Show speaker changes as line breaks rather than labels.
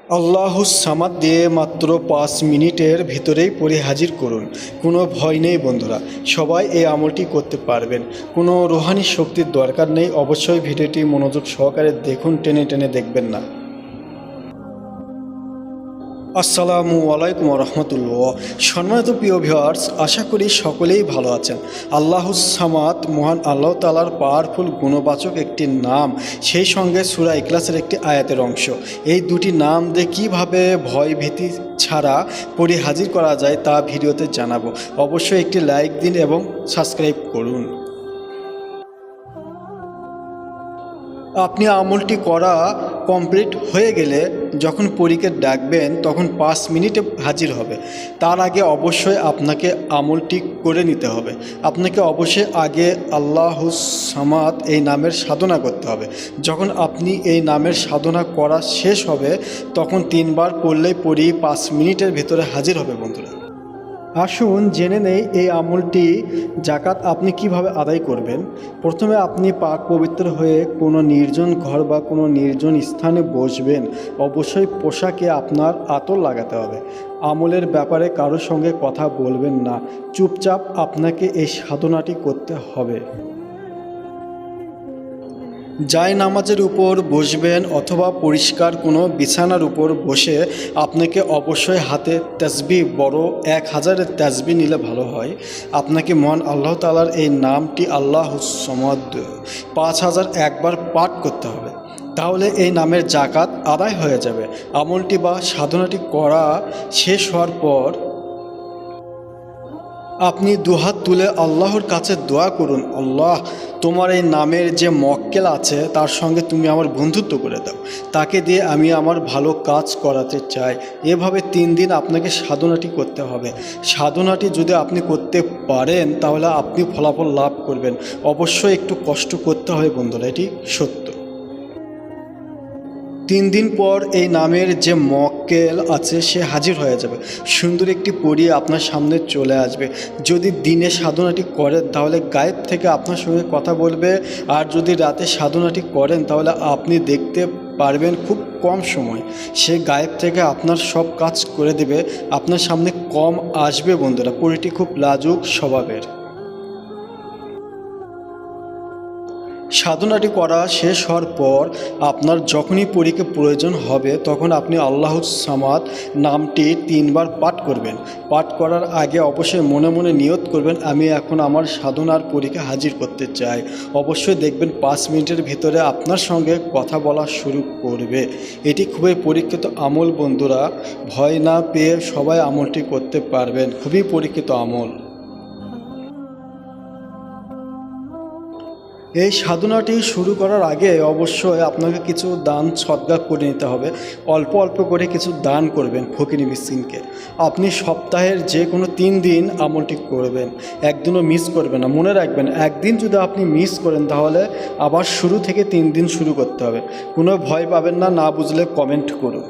আল্লাহুস সামাদ দিয়ে মাত্র 5 মিনিটের ভিতরেই পড়ে হাজির করুন। কোনো ভয় নেই বন্ধুরা, সবাই এই আমলটি করতে পারবেন। কোনো রুহানি শক্তির দরকার নেই। অবশ্যই ভিডিওটি মনোযোগ সহকারে দেখুন, টেনে টেনে দেখবেন না। আসসালামু আলাইকুম রহমতুল্লাহ। সম্মানিত প্রিয় ভিউয়ার্স, আশা করি সকলেই ভালো আছেন। আল্লাহুস সামাদ মহান আল্লাহ তাআলার পাওয়ারফুল গুণবাচক একটি নাম, সেই সঙ্গে সূরা ইখলাসের একটি আয়াতের অংশ। এই দুটি নাম দিয়ে কীভাবে ভয় ভীতি ছাড়া পড়ে হাজির করা যায় তা ভিডিওতে জানাবো। অবশ্যই একটি লাইক দিন এবং সাবস্ক্রাইব করুন। আপনি আমলটি করা কমপ্লিট হয়ে গেলে যখন পরীকে ডাকবেন তখন 5 মিনিটে হাজির হবে। তার আগে অবশ্যই আপনাকে আমলটি করে নিতে হবে। আপনাকে অবশ্যই আগে আল্লাহুস সামাদ এই নামের সাধনা করতে হবে। যখন আপনি এই নামের সাধনা করা শেষ হবে তখন 3বার পড়লেই 5 মিনিটের ভিতরে হাজির হবে বন্ধুরা। আসুন জেনে নেই এই আমলটি জাকাত আপনি কিভাবে আদায় করবেন। প্রথমে আপনি পাক পবিত্র হয়ে কোনো নির্জন ঘর বা কোনো নির্জন স্থানে বসবেন। অবশ্যই পোশাকে আপনার আতর লাগাতে হবে। আমলের ব্যাপারে কারোর সঙ্গে কথা বলবেন না, চুপচাপ আপনাকে এই সাধনাটি করতে হবে। নামাজের উপর বসবেন অথবা পরিষ্কার কোনো বিছানার উপর বসে আপনাকে অবশ্যই হাতে তাসবিহ, বড় 1000-এর তাসবিহ নিলে ভালো হয়। আপনাকে মহান আল্লাহ তাআলার এই নামটি আল্লাহুস সামাদ 5000 একবার পাঠ করতে হবে। তাহলে এই নামের জাকাত আদায় হয়ে যাবে। আমলটি বা সাধনাটি করা শেষ হওয়ার পর আপনি দুহাত তুলে আল্লাহর কাছে দোয়া করুন, আল্লাহ তোমার এই নামের যে মক্কেল আছে তার সঙ্গে তুমি আমার বন্ধুত্ব করে দাও, তাকে দিয়ে আমি আমার ভালো কাজ করাতে চাই। এভাবে 3 দিন আপনাকে সাধনাটি করতে হবে। সাধনাটি যদি আপনি করতে পারেন তাহলে আপনি ফলাফল লাভ করবেন। অবশ্যই একটু কষ্ট করতে হয় বন্ধুরা, এটি সত্য। 3 দিন পর এই নামের যে মক্কেল আছে সে হাজির হয়ে যাবে। সুন্দর একটি পরী আপনার সামনে চলে আসবে। যদি দিনে সাধনাটি করেন তাহলে গায়েব থেকে আপনার সঙ্গে কথা বলবে, আর যদি রাতে সাধনাটি করেন তাহলে আপনি দেখতে পারবেন খুব কম সময় সে গায়েব থেকে আপনার সব কাজ করে দেবে। আপনার সামনে কম আসবে বন্ধুরা। পরীটি খুব লাজুক স্বভাবের। সাধনাটি করা শেষ হওয়ার পর আপনার যখনই পরীকে প্রয়োজন হবে তখন আপনি আল্লাহুস সামাদ নামটি 3বার পাঠ করবেন। পাঠ করার আগে অবশ্যই মনে মনে নিয়ত করবেন, আমি এখন আমার সাধনার পরীকে হাজির করতে চাই। অবশ্যই দেখবেন 5 মিনিটের ভিতরে আপনার সঙ্গে কথা বলা শুরু করবে। এটি খুবই পরীক্ষিত আমল বন্ধুরা, ভয় না পেয়ে সবাই আমলটি করতে পারবেন। খুবই পরীক্ষিত আমল। এই সাধনাটি শুরু করার আগে অবশ্যই আপনাকে কিছু দান সদকা করে নিতে হবে। অল্প অল্প করে কিছু দান করবেন ফকির মিসকিনকে। আপনি সপ্তাহের যে কোনো 3 দিন আমলটি করবেন, একদিনও মিস করবেন না। মনে রাখবেন, একদিন যদি আপনি মিস করেন তাহলে আবার শুরু থেকে 3 দিন শুরু করতে হবে। কোনো ভয় পাবেন না। না বুঝলে কমেন্ট করুন।